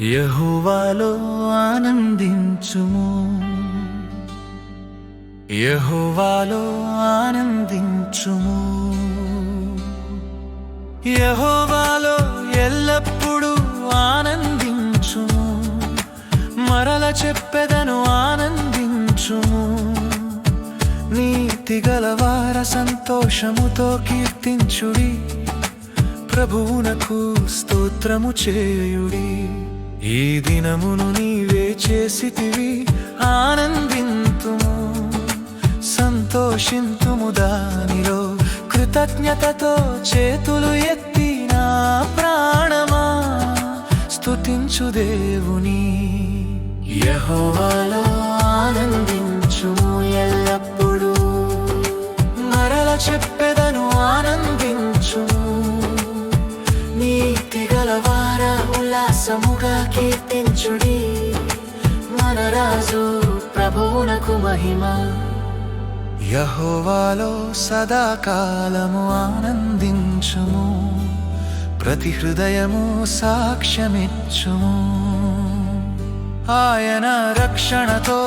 యెహోవాలో ఆనందించుము, యెహోవాలో ఆనందించుము. యెహోవాలో ఎల్లప్పుడూ ఆనందించుము, మరల చెప్పెదను ఆనందించుము. నీతి గలవార సంతోషముతో కీర్తించుడి, ప్రభువునకు స్తోత్రము చేయుడి. ఈ దినమును నీవే చేసితివి, ఆనందింతుము, సంతోషింతుము దానిలో. కృతజ్ఞతతో చేతులు ఎత్తి నా ప్రాణమా స్తుతించు దేవుని. యెహోవాలో ఆనందించుము ఎల్లప్పుడూ, మరల చెప్పెదను ఆనందించుము. నీతి గలవార ఉల్లాసముగా కీర్తించుడి, మన రాజు ప్రభువునకు మహిమ. యెహోవాలో సదాకాలము ఆనందించుము, ప్రతి హృదయము సాక్ష్యమిచ్చుము. ఆయన రక్షణతో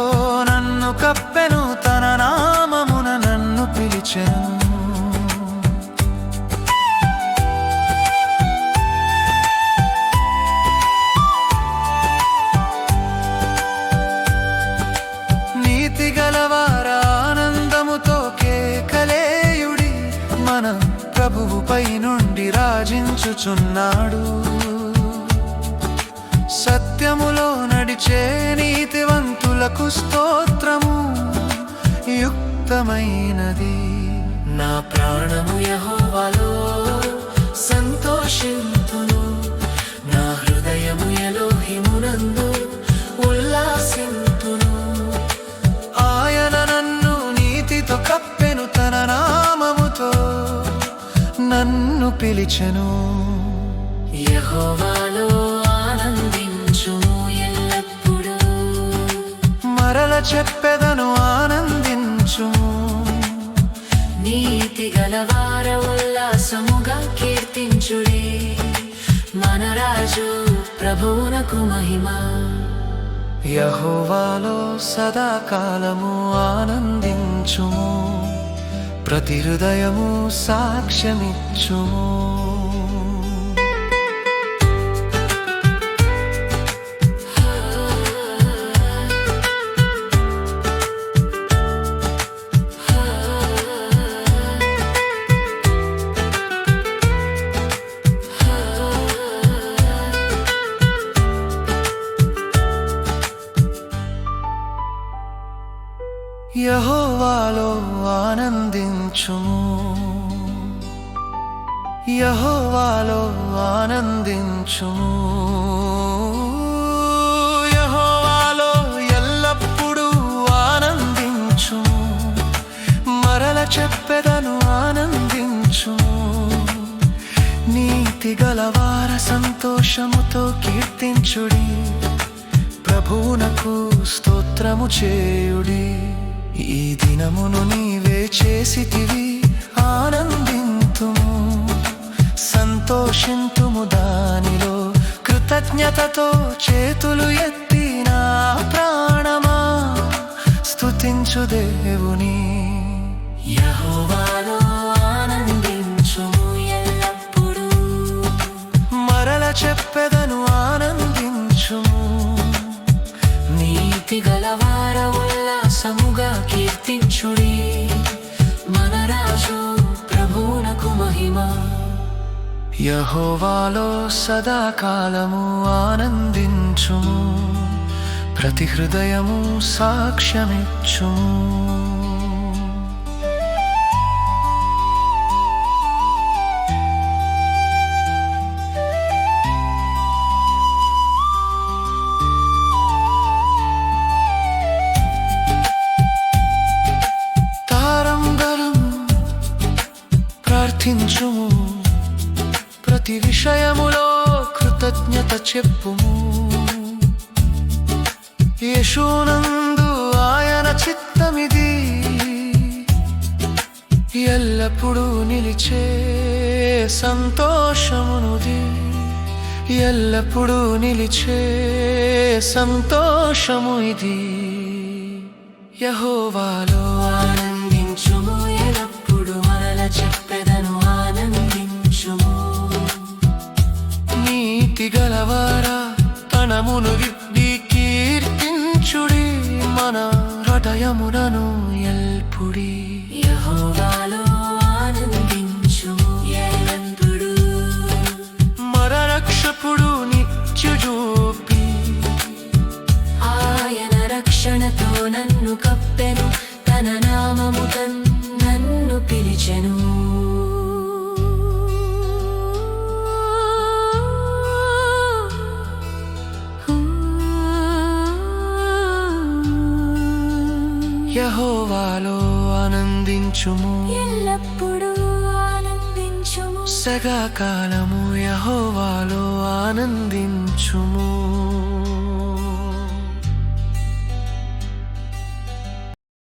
నన్ను కప్పెను, తన నామమున నన్ను పిలిచెను. నీతి గలవార ఆనందముతో కేకలేయుడి, మన ప్రభువుపై నుండి రాజించుచున్నాడు. సత్యములో నడిచే నీతివంతులకు స్తోత్రము యుక్తమైనది. నా ప్రాణము యెహోవాలో సంతోషింతును, నా హృదయము ఎలోహిమునందు ఉల్లాసింతును. ఆయన నన్ను నీతితో కప్పెను, తన నామముతో నన్ను పిలిచెను. యెహోవాలో ఆనందించుము ఎల్లప్పుడూ, మరల చెప్పెదను ఆనందించుము. నీతి గలవార ఉల్లాసముగా కీర్తించుడి, మన రాజు ప్రభువునకు మహిమ. యెహోవాలో సదాకాలము ఆనందించుము, ప్రతి హృదయము సాక్ష్యమిచ్చుము. యెహోవాలో ఆనందించుము, యెహోవాలో ఆనందించుము. యెహోవాలో ఎల్లప్పుడూ ఆనందించుము, మరల చెప్పెదను ఆనందించుము. నీతి గలవార సంతోషముతో కీర్తించుడి, ప్రభువునకు స్తోత్రము చేయుడి. ఈ దినమును నీవే చేసితివి, ఆనందింతుము, సంతోషింతుము దానిలో. కృతజ్ఞతతో చేతులు ఎత్తి నా ప్రాణమా స్తుతించు దేవుని. యెహోవాలో ఆనందించుము ఎల్లప్పుడూ, మరల చెప్పెదను ఆనందించుము. నీతి గలవార ఉల్లాసముగా కీర్తించుడి, మన రాజు ప్రభువునకు మహిమ. యెహోవాలో సదాకాలము ఆనందించుము, ప్రతి హృదయము సాక్ష్యమిచ్చుము. ప్రార్థించుము, ప్రతి విషయములో కృతజ్ఞత చెప్పుము. యేషునందు ఆయన చిత్తమిది, ఎల్లప్పుడూ నిలిచే సంతోషమునుది. ఎల్లప్పుడూ నిలిచే సంతోషము ఇది. యెహోవాలో ఆనందించుము, ఎల్లప్పుడు మరల చెప్పెదను ఆనందించుము. నీతి గలవారా తనమును విప్పి కీర్తించుడి, మన హృదయమునను ఎల్పుడి. యెహోవాలో ఆనందించుము, ఎల్లప్పుడు మన రక్షకుడు నిత్యుజూపి, ఆయన రక్షణతో నన్ను కప్పెను, తన నామము నన్ను పిలిచెను. యెహోవాలో ఆనందించుము, ఎల్లప్పుడూ ఆనందించుము. సదాకాలము యెహోవాలో ఆనందించుము.